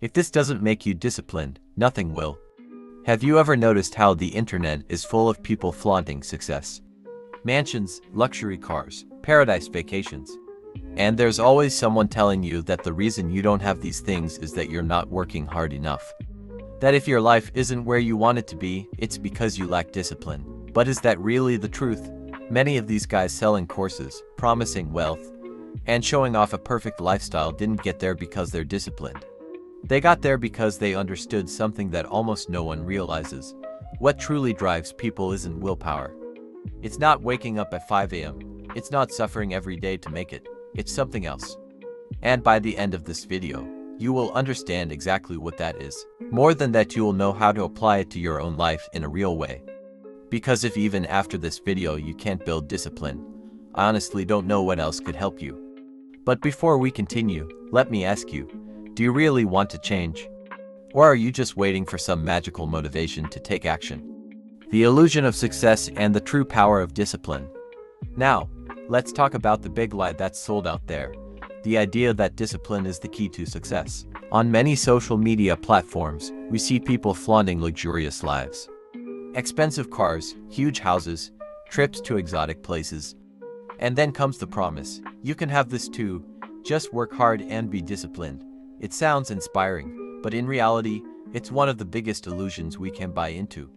If this doesn't make you disciplined, nothing will. Have you ever noticed how the internet is full of people flaunting success? Mansions, luxury cars, paradise vacations. And there's always someone telling you that the reason you don't have these things is that you're not working hard enough. That if your life isn't where you want it to be, it's because you lack discipline. But is that really the truth? Many of these guys selling courses, promising wealth, and showing off a perfect lifestyle didn't get there because they're disciplined. They got there because they understood something that almost no one realizes. What truly drives people isn't willpower. It's not waking up at 5 a.m. It's not suffering every day to make it. It's something else. And by the end of this video, you will understand exactly what that is. More than that, you will know how to apply it to your own life in a real way. Because if even after this video you can't build discipline, I honestly don't know what else could help you. But before we continue, let me ask you, do you really want to change? Or are you just waiting for some magical motivation to take action? The illusion of success and the true power of discipline. Now, let's talk about the big lie that's sold out there. The idea that discipline is the key to success. On many social media platforms, we see people flaunting luxurious lives. Expensive cars, huge houses, trips to exotic places. And then comes the promise, you can have this too, just work hard and be disciplined. It sounds inspiring, but in reality, it's one of the biggest illusions we can buy into.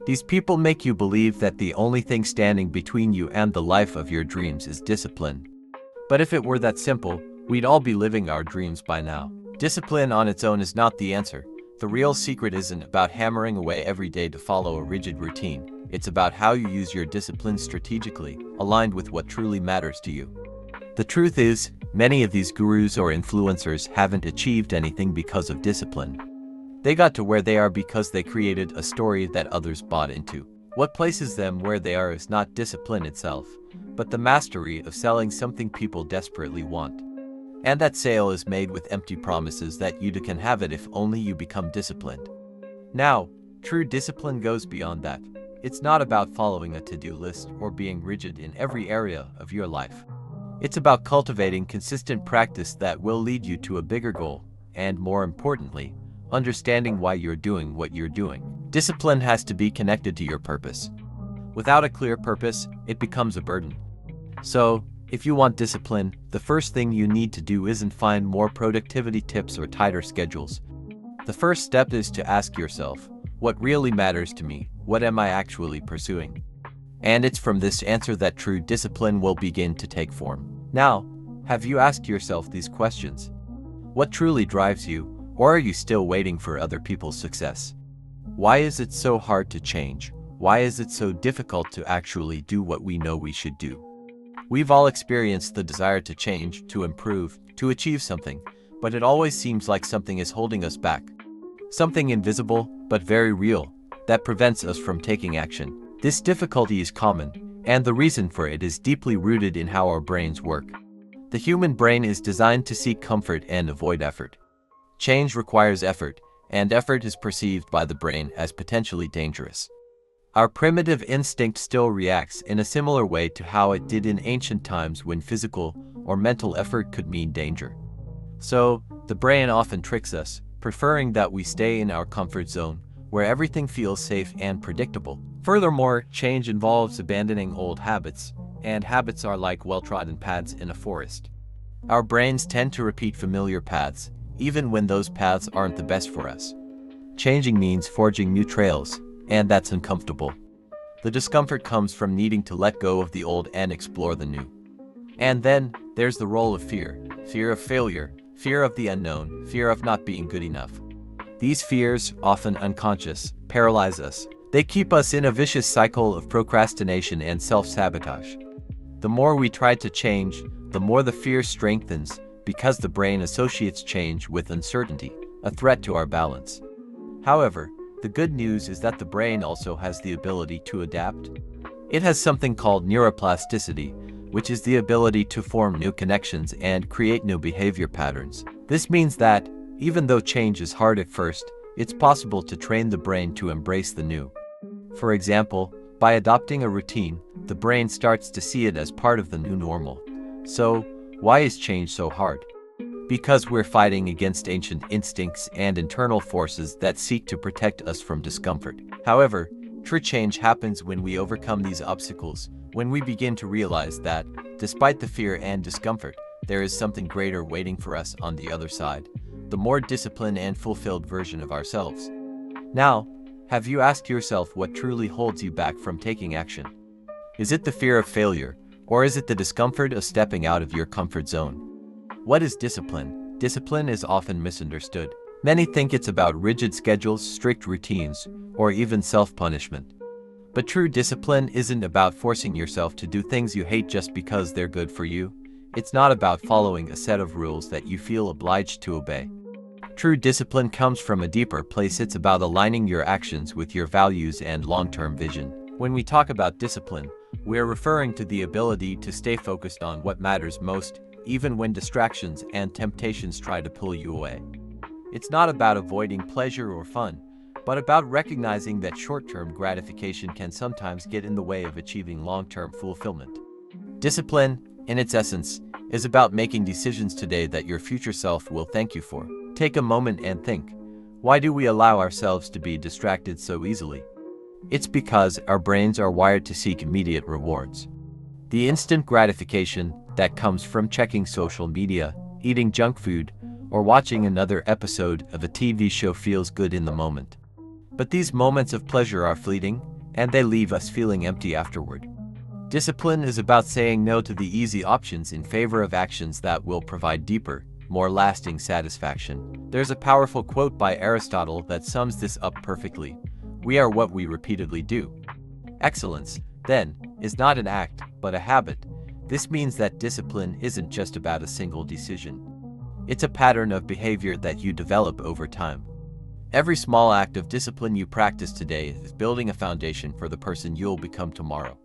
These people make you believe that the only thing standing between you and the life of your dreams is discipline. But if it were that simple, we'd all be living our dreams by now. Discipline on its own is not the answer. The real secret isn't about hammering away every day to follow a rigid routine. It's about how you use your discipline strategically, aligned with what truly matters to you. The truth is, many of these gurus or influencers haven't achieved anything because of discipline. They got to where they are because they created a story that others bought into. What places them where they are is not discipline itself, but the mastery of selling something people desperately want. And that sale is made with empty promises that you can have it if only you become disciplined. Now, true discipline goes beyond that. It's not about following a to-do list or being rigid in every area of your life. It's about cultivating consistent practice that will lead you to a bigger goal, and more importantly, understanding why you're doing what you're doing. Discipline has to be connected to your purpose. Without a clear purpose, it becomes a burden. So, if you want discipline, the first thing you need to do isn't find more productivity tips or tighter schedules. The first step is to ask yourself, what really matters to me? What am I actually pursuing? And it's from this answer that true discipline will begin to take form. Now, have you asked yourself these questions? What truly drives you, or are you still waiting for other people's success? Why is it so hard to change? Why is it so difficult to actually do what we know we should do? We've all experienced the desire to change, to improve, to achieve something, but it always seems like something is holding us back. Something invisible, but very real, that prevents us from taking action. This difficulty is common, and the reason for it is deeply rooted in how our brains work. The human brain is designed to seek comfort and avoid effort. Change requires effort, and effort is perceived by the brain as potentially dangerous. Our primitive instinct still reacts in a similar way to how it did in ancient times when physical or mental effort could mean danger. So, the brain often tricks us, preferring that we stay in our comfort zone, where everything feels safe and predictable. Furthermore, change involves abandoning old habits, and habits are like well-trodden paths in a forest. Our brains tend to repeat familiar paths, even when those paths aren't the best for us. Changing means forging new trails, and that's uncomfortable. The discomfort comes from needing to let go of the old and explore the new. And then, there's the role of fear. Fear of failure, fear of the unknown, fear of not being good enough. These fears, often unconscious, paralyze us. They keep us in a vicious cycle of procrastination and self-sabotage. The more we try to change, the more the fear strengthens, because the brain associates change with uncertainty, a threat to our balance. However, the good news is that the brain also has the ability to adapt. It has something called neuroplasticity, which is the ability to form new connections and create new behavior patterns. This means that, even though change is hard at first, it's possible to train the brain to embrace the new. For example, by adopting a routine, the brain starts to see it as part of the new normal. So, why is change so hard? because we're fighting against ancient instincts and internal forces that seek to protect us from discomfort. However, true change happens when we overcome these obstacles, when we begin to realize that, despite the fear and discomfort, there is something greater waiting for us on the other side, the more disciplined and fulfilled version of ourselves. Now, have you asked yourself what truly holds you back from taking action? Is it the fear of failure, or is it the discomfort of stepping out of your comfort zone? What is discipline? Discipline is often misunderstood. Many think it's about rigid schedules, strict routines, or even self-punishment. But true discipline isn't about forcing yourself to do things you hate just because they're good for you. It's not about following a set of rules that you feel obliged to obey. True discipline comes from a deeper place. It's about aligning your actions with your values and long-term vision. When we talk about discipline, we're referring to the ability to stay focused on what matters most, even when distractions and temptations try to pull you away. It's not about avoiding pleasure or fun, but about recognizing that short-term gratification can sometimes get in the way of achieving long-term fulfillment. Discipline, in its essence, is about making decisions today that your future self will thank you for. Take a moment and think, why do we allow ourselves to be distracted so easily? It's because our brains are wired to seek immediate rewards. The instant gratification that comes from checking social media, eating junk food, or watching another episode of a TV show feels good in the moment. But these moments of pleasure are fleeting, and they leave us feeling empty afterward. Discipline is about saying no to the easy options in favor of actions that will provide deeper, more lasting satisfaction. There's a powerful quote by Aristotle that sums this up perfectly. We are what we repeatedly do. Excellence, then, is not an act, but a habit. This means that discipline isn't just about a single decision. It's a pattern of behavior that you develop over time. Every small act of discipline you practice today is building a foundation for the person you'll become tomorrow.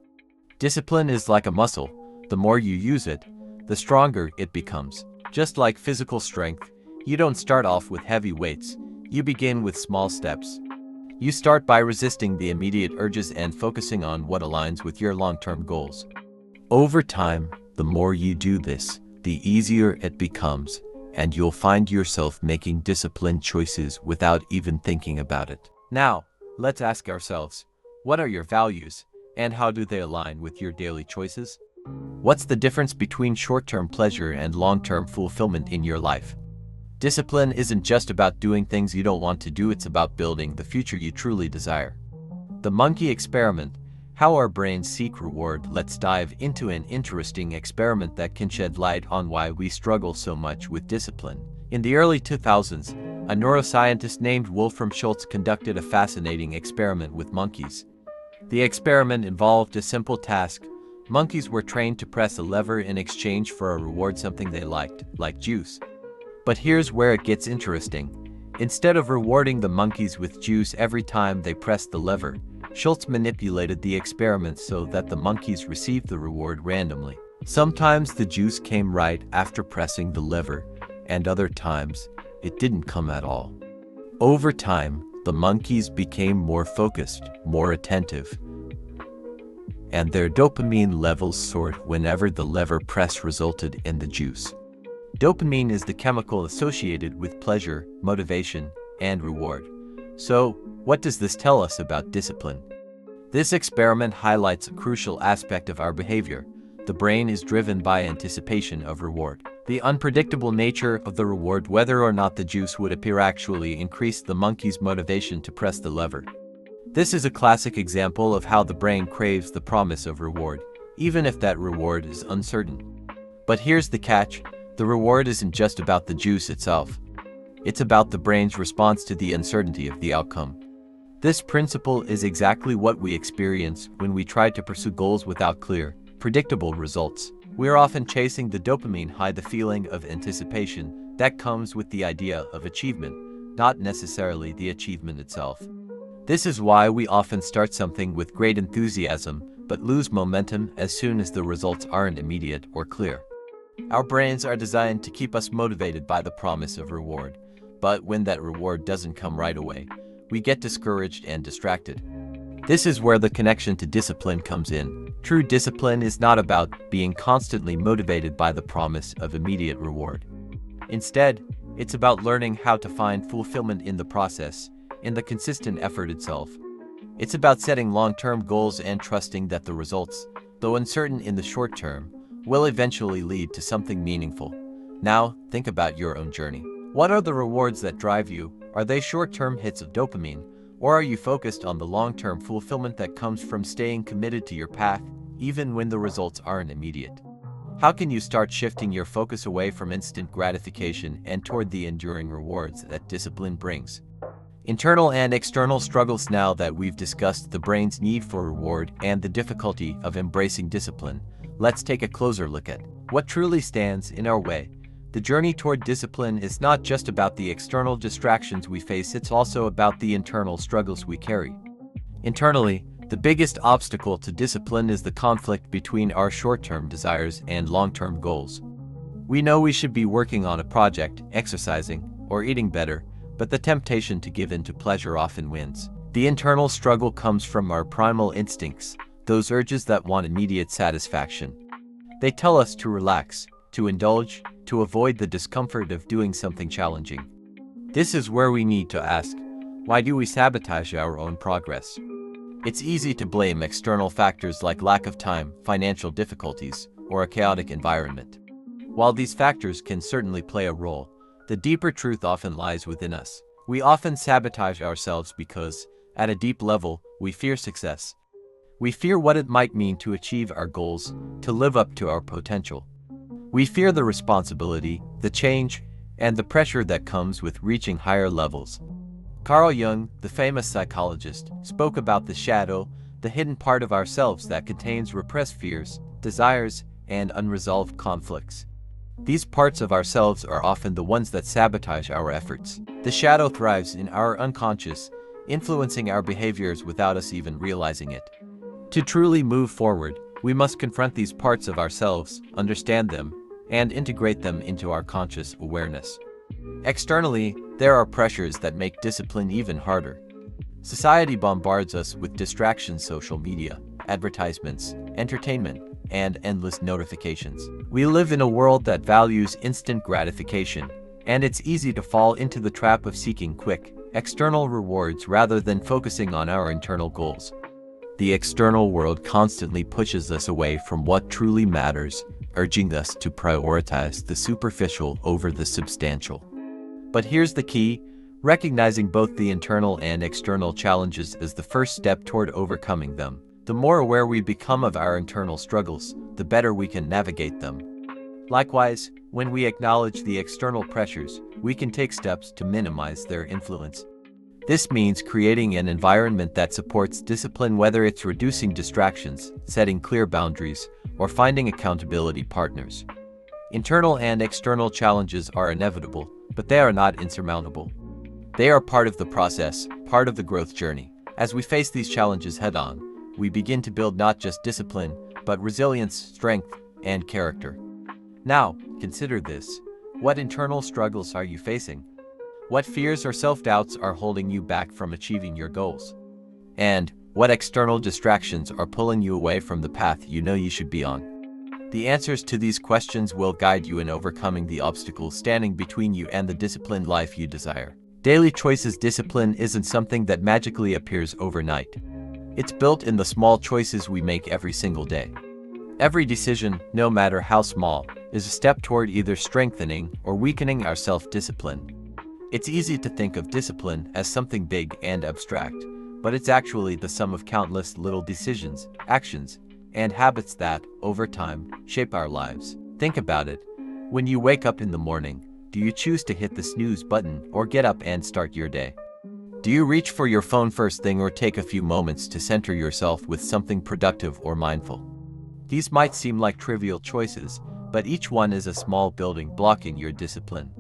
Discipline is like a muscle. The more you use it, the stronger it becomes. Just like physical strength, you don't start off with heavy weights. You begin with small steps. You start by resisting the immediate urges and focusing on what aligns with your long-term goals. Over time, the more you do this, the easier it becomes, and you'll find yourself making disciplined choices without even thinking about it. Now, let's ask ourselves, what are your values, and how do they align with your daily choices? What's the difference between short-term pleasure and long-term fulfillment in your life? Discipline isn't just about doing things you don't want to do, it's about building the future you truly desire. The monkey experiment, how our brains seek reward. Let's dive into an interesting experiment that can shed light on why we struggle so much with discipline. In the early 2000s, a neuroscientist named Wolfram Schultz conducted a fascinating experiment with monkeys. The experiment involved a simple task. Monkeys were trained to press a lever in exchange for a reward, something they liked, like juice. But here's where it gets interesting. Instead of rewarding the monkeys with juice every time they pressed the lever, Schultz manipulated the experiment so that the monkeys received the reward randomly. Sometimes the juice came right after pressing the lever, and other times it didn't come at all. Over time, the monkeys became more focused, more attentive, and their dopamine levels soared whenever the lever press resulted in the juice. Dopamine is the chemical associated with pleasure, motivation, and reward. So, what does this tell us about discipline? This experiment highlights a crucial aspect of our behavior. The brain is driven by anticipation of reward. The unpredictable nature of the reward, whether or not the juice would appear, actually increased the monkey's motivation to press the lever. This is a classic example of how the brain craves the promise of reward, even if that reward is uncertain. But here's the catch: the reward isn't just about the juice itself. It's about the brain's response to the uncertainty of the outcome. This principle is exactly what we experience when we try to pursue goals without clear, predictable results. We're often chasing the dopamine high, the feeling of anticipation that comes with the idea of achievement, not necessarily the achievement itself. This is why we often start something with great enthusiasm, but lose momentum as soon as the results aren't immediate or clear. Our brains are designed to keep us motivated by the promise of reward, but when that reward doesn't come right away, we get discouraged and distracted. This is where the connection to discipline comes in. True discipline is not about being constantly motivated by the promise of immediate reward. Instead, it's about learning how to find fulfillment in the process, in the consistent effort itself. It's about setting long-term goals and trusting that the results, though uncertain in the short term, will eventually lead to something meaningful. Now, think about your own journey. What are the rewards that drive you? Are they short-term hits of dopamine, or are you focused on the long-term fulfillment that comes from staying committed to your path, even when the results aren't immediate? How can you start shifting your focus away from instant gratification and toward the enduring rewards that discipline brings? Internal and external struggles. Now that we've discussed the brain's need for reward and the difficulty of embracing discipline, let's take a closer look at what truly stands in our way. The journey toward discipline is not just about the external distractions we face, it's also about the internal struggles we carry. Internally, the biggest obstacle to discipline is the conflict between our short-term desires and long-term goals. We know we should be working on a project, exercising, or eating better, but the temptation to give in to pleasure often wins. The internal struggle comes from our primal instincts, those urges that want immediate satisfaction. They tell us to relax, to indulge, to avoid the discomfort of doing something challenging. This is where we need to ask, why do we sabotage our own progress? It's easy to blame external factors like lack of time, financial difficulties, or a chaotic environment. While these factors can certainly play a role, the deeper truth often lies within us. We often sabotage ourselves because, at a deep level, we fear success. We fear what it might mean to achieve our goals, to live up to our potential. We fear the responsibility, the change, and the pressure that comes with reaching higher levels. Carl Jung, the famous psychologist, spoke about the shadow, the hidden part of ourselves that contains repressed fears, desires, and unresolved conflicts. These parts of ourselves are often the ones that sabotage our efforts. The shadow thrives in our unconscious, influencing our behaviors without us even realizing it. To truly move forward, we must confront these parts of ourselves, understand them, and integrate them into our conscious awareness. Externally, there are pressures that make discipline even harder. Society bombards us with distractions: social media, advertisements, entertainment, and endless notifications. We live in a world that values instant gratification, and it's easy to fall into the trap of seeking quick, external rewards rather than focusing on our internal goals. The external world constantly pushes us away from what truly matters, urging us to prioritize the superficial over the substantial. But here's the key: recognizing both the internal and external challenges is the first step toward overcoming them. The more aware we become of our internal struggles, the better we can navigate them. Likewise, when we acknowledge the external pressures, we can take steps to minimize their influence. This means creating an environment that supports discipline, whether it's reducing distractions, setting clear boundaries, or finding accountability partners. Internal and external challenges are inevitable, but they are not insurmountable. They are part of the process, part of the growth journey. As we face these challenges head-on, we begin to build not just discipline, but resilience, strength, and character. Now, consider this. What internal struggles are you facing? What fears or self-doubts are holding you back from achieving your goals? And what external distractions are pulling you away from the path you know you should be on? The answers to these questions will guide you in overcoming the obstacles standing between you and the disciplined life you desire. Daily choices. Discipline isn't something that magically appears overnight. It's built in the small choices we make every single day. Every decision, no matter how small, is a step toward either strengthening or weakening our self-discipline. It's easy to think of discipline as something big and abstract, but it's actually the sum of countless little decisions, actions, and habits that, over time, shape our lives. Think about it. When you wake up in the morning, do you choose to hit the snooze button or get up and start your day? Do you reach for your phone first thing or take a few moments to center yourself with something productive or mindful? These might seem like trivial choices, but each one is a small building block in your discipline.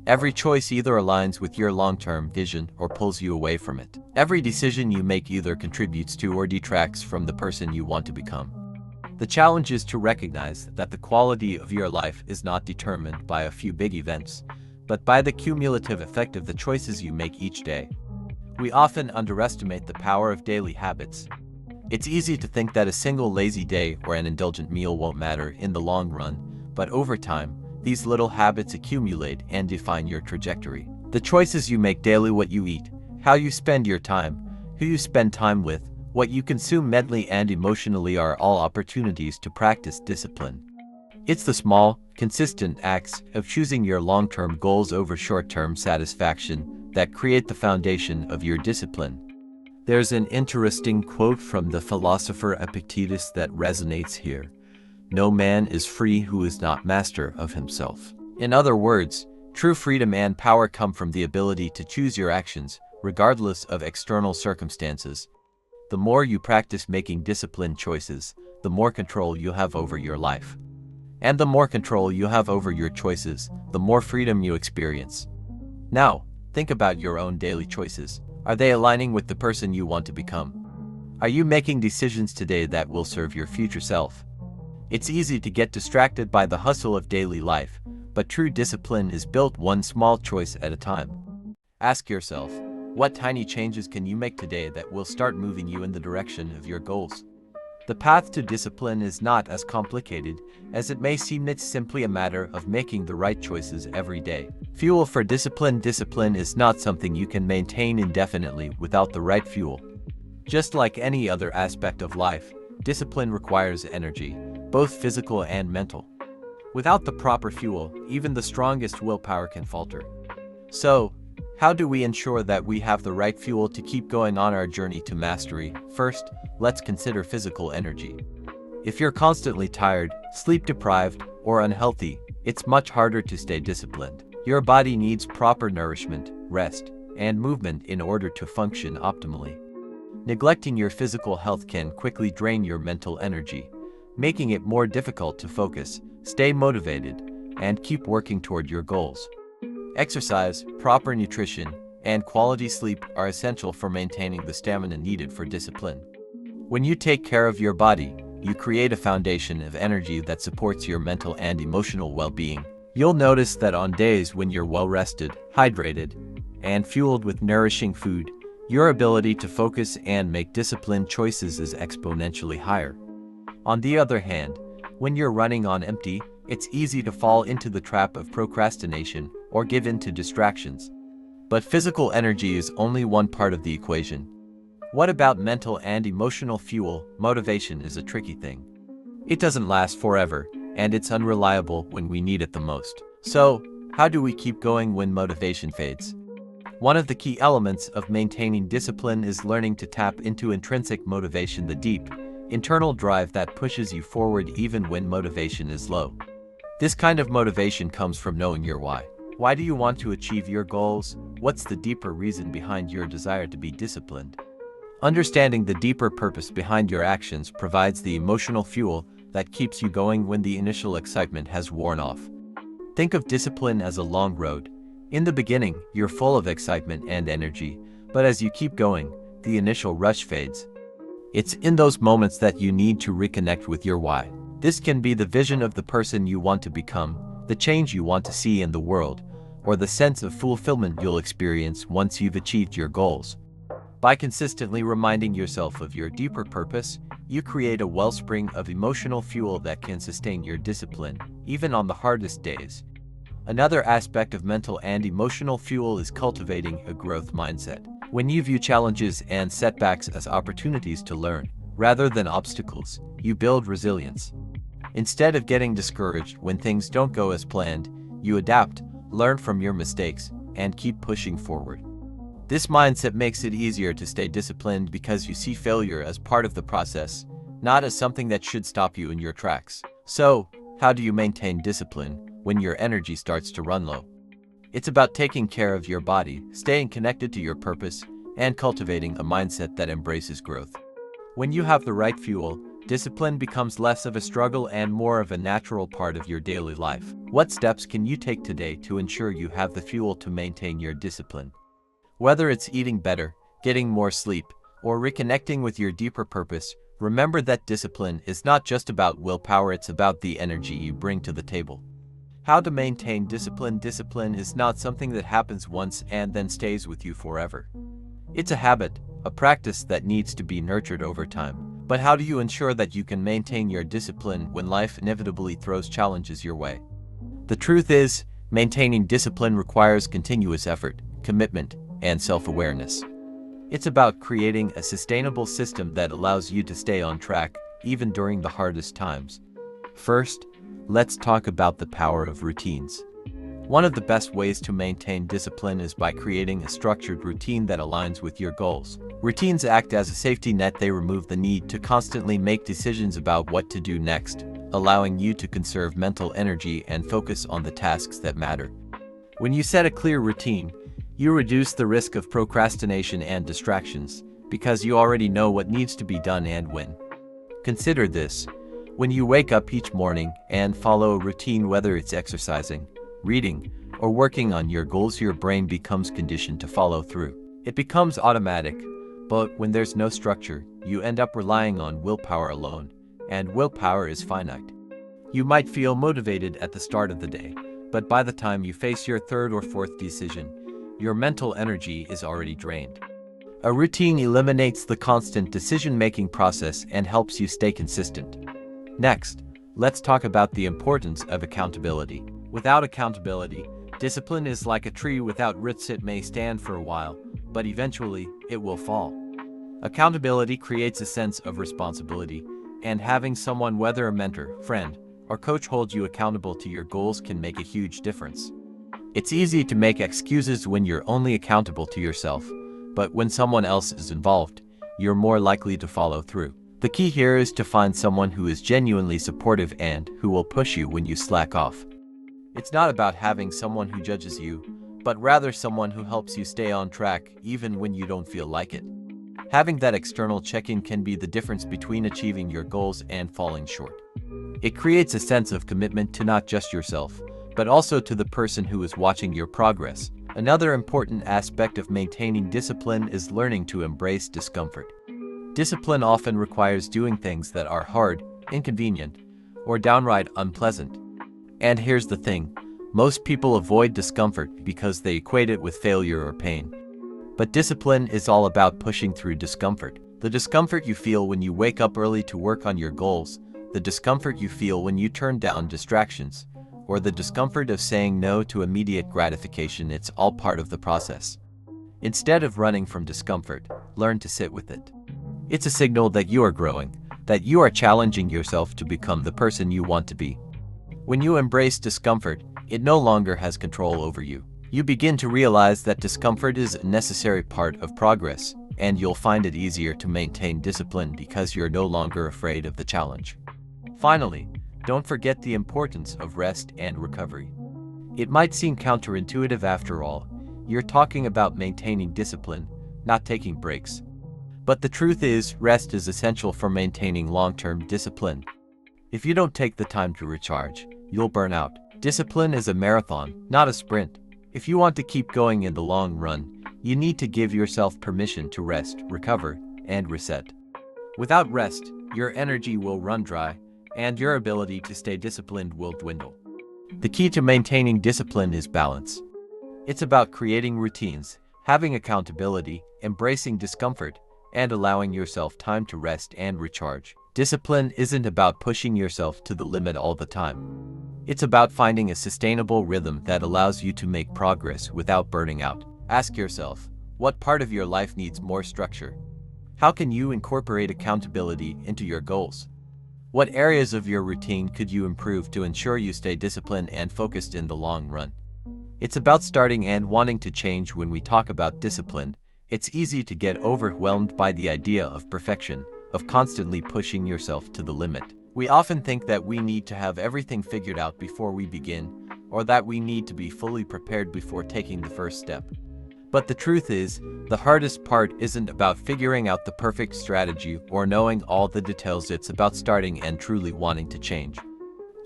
Every choice either aligns with your long-term vision or pulls you away from it. Every decision you make either contributes to or detracts from the person you want to become. The challenge is to recognize that the quality of your life is not determined by a few big events, but by the cumulative effect of the choices you make each day. We often underestimate the power of daily habits. It's easy to think that a single lazy day or an indulgent meal won't matter in the long run, but over time, These little habits accumulate and define your trajectory. The choices you make daily, what you eat, how you spend your time, who you spend time with, what you consume mentally and emotionally are all opportunities to practice discipline. It's the small, consistent acts of choosing your long-term goals over short-term satisfaction that create the foundation of your discipline. There's an interesting quote from the philosopher Epictetus that resonates here. No man is free who is not master of himself. In other words, true freedom and power come from the ability to choose your actions, regardless of external circumstances. The more you practice making disciplined choices, the more control you have over your life. And the more control you have over your choices, the more freedom you experience. Now, think about your own daily choices. Are they aligning with the person you want to become? Are you making decisions today that will serve your future self? It's easy to get distracted by the hustle of daily life, but true discipline is built one small choice at a time. Ask yourself, what tiny changes can you make today that will start moving you in the direction of your goals? The path to discipline is not as complicated as it may seem. It's simply a matter of making the right choices every day. Fuel for discipline. Discipline is not something you can maintain indefinitely without the right fuel. Just like any other aspect of life, discipline requires energy, both physical and mental. Without the proper fuel, even the strongest willpower can falter. So, how do we ensure that we have the right fuel to keep going on our journey to mastery? First, let's consider physical energy. If you're constantly tired, sleep-deprived, or unhealthy, it's much harder to stay disciplined. Your body needs proper nourishment, rest, and movement in order to function optimally. Neglecting your physical health can quickly drain your mental energy, making it more difficult to focus, stay motivated, and keep working toward your goals. Exercise, proper nutrition, and quality sleep are essential for maintaining the stamina needed for discipline. When you take care of your body, you create a foundation of energy that supports your mental and emotional well-being. You'll notice that on days when you're well-rested, hydrated, and fueled with nourishing food, your ability to focus and make disciplined choices is exponentially higher. On the other hand, when you're running on empty, it's easy to fall into the trap of procrastination or give in to distractions. But physical energy is only one part of the equation. What about mental and emotional fuel? Motivation is a tricky thing. It doesn't last forever, and it's unreliable when we need it the most. So, how do we keep going when motivation fades? One of the key elements of maintaining discipline is learning to tap into intrinsic motivation, the deep, internal drive that pushes you forward even when motivation is low. This kind of motivation comes from knowing your why. Why do you want to achieve your goals? What's the deeper reason behind your desire to be disciplined? Understanding the deeper purpose behind your actions provides the emotional fuel that keeps you going when the initial excitement has worn off. Think of discipline as a long road. In the beginning, you're full of excitement and energy, but as you keep going, the initial rush fades. It's in those moments that you need to reconnect with your why. This can be the vision of the person you want to become, the change you want to see in the world, or the sense of fulfillment you'll experience once you've achieved your goals. By consistently reminding yourself of your deeper purpose, you create a wellspring of emotional fuel that can sustain your discipline, even on the hardest days. Another aspect of mental and emotional fuel is cultivating a growth mindset. When you view challenges and setbacks as opportunities to learn, rather than obstacles, you build resilience. Instead of getting discouraged when things don't go as planned, you adapt, learn from your mistakes, and keep pushing forward. This mindset makes it easier to stay disciplined because you see failure as part of the process, not as something that should stop you in your tracks. So, how do you maintain discipline when your energy starts to run low? It's about taking care of your body, staying connected to your purpose, and cultivating a mindset that embraces growth. When you have the right fuel, discipline becomes less of a struggle and more of a natural part of your daily life. What steps can you take today to ensure you have the fuel to maintain your discipline? Whether it's eating better, getting more sleep, or reconnecting with your deeper purpose, remember that discipline is not just about willpower, it's about the energy you bring to the table. How to maintain discipline? Discipline is not something that happens once and then stays with you forever. It's a habit, a practice that needs to be nurtured over time. But how do you ensure that you can maintain your discipline when life inevitably throws challenges your way? The truth is, maintaining discipline requires continuous effort, commitment, and self-awareness. It's about creating a sustainable system that allows you to stay on track, even during the hardest times. First, let's talk about the power of routines. One of the best ways to maintain discipline is by creating a structured routine that aligns with your goals. Routines act as a safety net. They remove the need to constantly make decisions about what to do next, allowing you to conserve mental energy and focus on the tasks that matter. When you set a clear routine, you reduce the risk of procrastination and distractions, because you already know what needs to be done and when. Consider this: when you wake up each morning and follow a routine, whether it's exercising, reading, or working on your goals, your brain becomes conditioned to follow through. It becomes automatic. But when there's no structure, you end up relying on willpower alone, and willpower is finite. You might feel motivated at the start of the day, but by the time you face your third or fourth decision, your mental energy is already drained. A routine eliminates the constant decision-making process and helps you stay consistent. Next, let's talk about the importance of accountability. Without accountability, discipline is like a tree without roots. It may stand for a while, but eventually it will fall. Accountability creates a sense of responsibility, and having someone, whether a mentor, friend, or coach, hold you accountable to your goals can make a huge difference. It's easy to make excuses when you're only accountable to yourself, but when someone else is involved, you're more likely to follow through. The key here is to find someone who is genuinely supportive and who will push you when you slack off. It's not about having someone who judges you, but rather someone who helps you stay on track even when you don't feel like it. Having that external check-in can be the difference between achieving your goals and falling short. It creates a sense of commitment to not just yourself, but also to the person who is watching your progress. Another important aspect of maintaining discipline is learning to embrace discomfort. Discipline often requires doing things that are hard, inconvenient, or downright unpleasant. And here's the thing: most people avoid discomfort because they equate it with failure or pain. But discipline is all about pushing through discomfort. The discomfort you feel when you wake up early to work on your goals, the discomfort you feel when you turn down distractions, or the discomfort of saying no to immediate gratification, it's all part of the process. Instead of running from discomfort, learn to sit with it. It's a signal that you are growing, that you are challenging yourself to become the person you want to be. When you embrace discomfort, it no longer has control over you. You begin to realize that discomfort is a necessary part of progress, and you'll find it easier to maintain discipline because you're no longer afraid of the challenge. Finally, don't forget the importance of rest and recovery. It might seem counterintuitive. After all, you're talking about maintaining discipline, not taking breaks. But the truth is, rest is essential for maintaining long-term discipline. If you don't take the time to recharge, you'll burn out. Discipline is a marathon, not a sprint. If you want to keep going in the long run, you need to give yourself permission to rest, recover, and reset. Without rest, your energy will run dry, and your ability to stay disciplined will dwindle. The key to maintaining discipline is balance. It's about creating routines, having accountability, embracing discomfort, and allowing yourself time to rest and recharge. Discipline isn't about pushing yourself to the limit all the time. It's about finding a sustainable rhythm that allows you to make progress without burning out. Ask yourself, what part of your life needs more structure? How can you incorporate accountability into your goals? What areas of your routine could you improve to ensure you stay disciplined and focused in the long run? It's about starting and wanting to change. When we talk about discipline, it's easy to get overwhelmed by the idea of perfection, of constantly pushing yourself to the limit. We often think that we need to have everything figured out before we begin, or that we need to be fully prepared before taking the first step. But the truth is, the hardest part isn't about figuring out the perfect strategy or knowing all the details. It's about starting and truly wanting to change.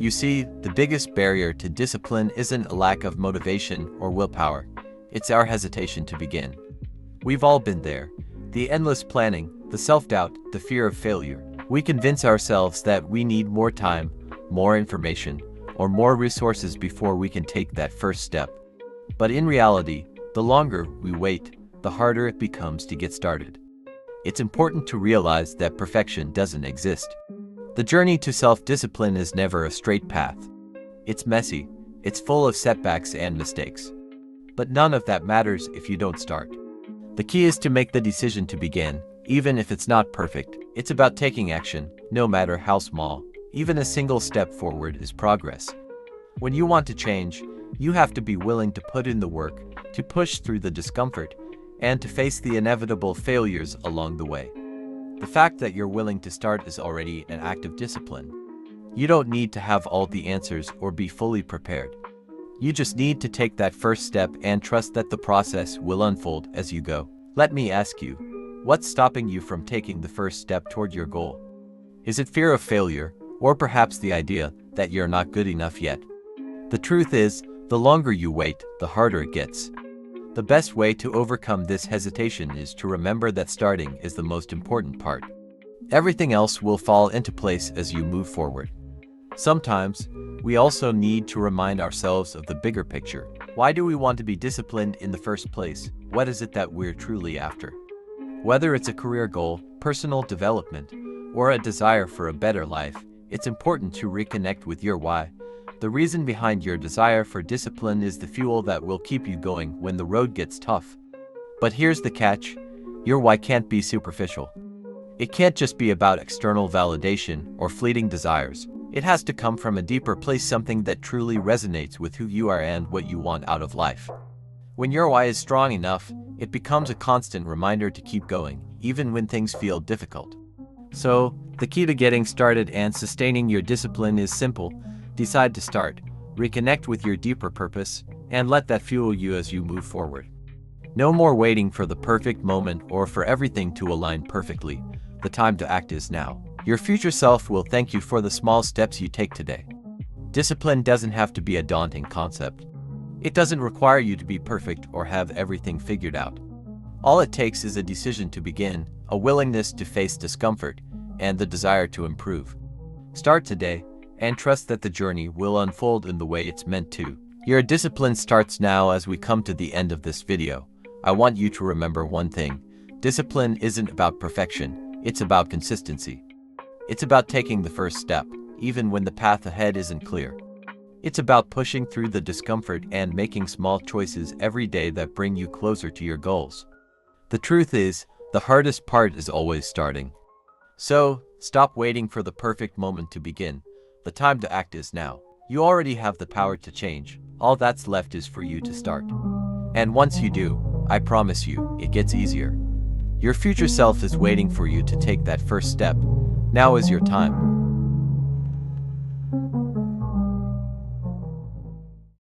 You see, the biggest barrier to discipline isn't a lack of motivation or willpower. It's our hesitation to begin. We've all been there. The endless planning, the self-doubt, the fear of failure. We convince ourselves that we need more time, more information, or more resources before we can take that first step. But in reality, the longer we wait, the harder it becomes to get started. It's important to realize that perfection doesn't exist. The journey to self-discipline is never a straight path. It's messy, It's full of setbacks and mistakes. But none of that matters if you don't start. The key is to make the decision to begin, even if it's not perfect. It's about taking action, no matter how small. Even a single step forward is progress. When you want to change, you have to be willing to put in the work, to push through the discomfort, and to face the inevitable failures along the way. The fact that you're willing to start is already an act of discipline. You don't need to have all the answers or be fully prepared. You just need to take that first step and trust that the process will unfold as you go. Let me ask you, what's stopping you from taking the first step toward your goal? Is it fear of failure, or perhaps the idea that you're not good enough yet? The truth is, the longer you wait, the harder it gets. The best way to overcome this hesitation is to remember that starting is the most important part. Everything else will fall into place as you move forward. Sometimes, we also need to remind ourselves of the bigger picture. Why do we want to be disciplined in the first place? What is it that we're truly after? Whether it's a career goal, personal development, or a desire for a better life, it's important to reconnect with your why. The reason behind your desire for discipline is the fuel that will keep you going when the road gets tough. But here's the catch: your why can't be superficial. It can't just be about external validation or fleeting desires. It has to come from a deeper place, something that truly resonates with who you are and what you want out of life. When your why is strong enough, it becomes a constant reminder to keep going, even when things feel difficult. So, the key to getting started and sustaining your discipline is simple. Decide to start, reconnect with your deeper purpose, and let that fuel you as you move forward. No more waiting for the perfect moment or for everything to align perfectly. The time to act is now. Your future self will thank you for the small steps you take today. Discipline doesn't have to be a daunting concept. It doesn't require you to be perfect or have everything figured out. All it takes is a decision to begin, a willingness to face discomfort, and the desire to improve. Start today, and trust that the journey will unfold in the way it's meant to. Your discipline starts now. As we come to the end of this video, I want you to remember one thing. Discipline isn't about perfection, it's about consistency. It's about taking the first step, even when the path ahead isn't clear. It's about pushing through the discomfort and making small choices every day that bring you closer to your goals. The truth is, the hardest part is always starting. So, stop waiting for the perfect moment to begin. The time to act is now. You already have the power to change. All that's left is for you to start. And once you do, I promise you, it gets easier. Your future self is waiting for you to take that first step. Now is your time.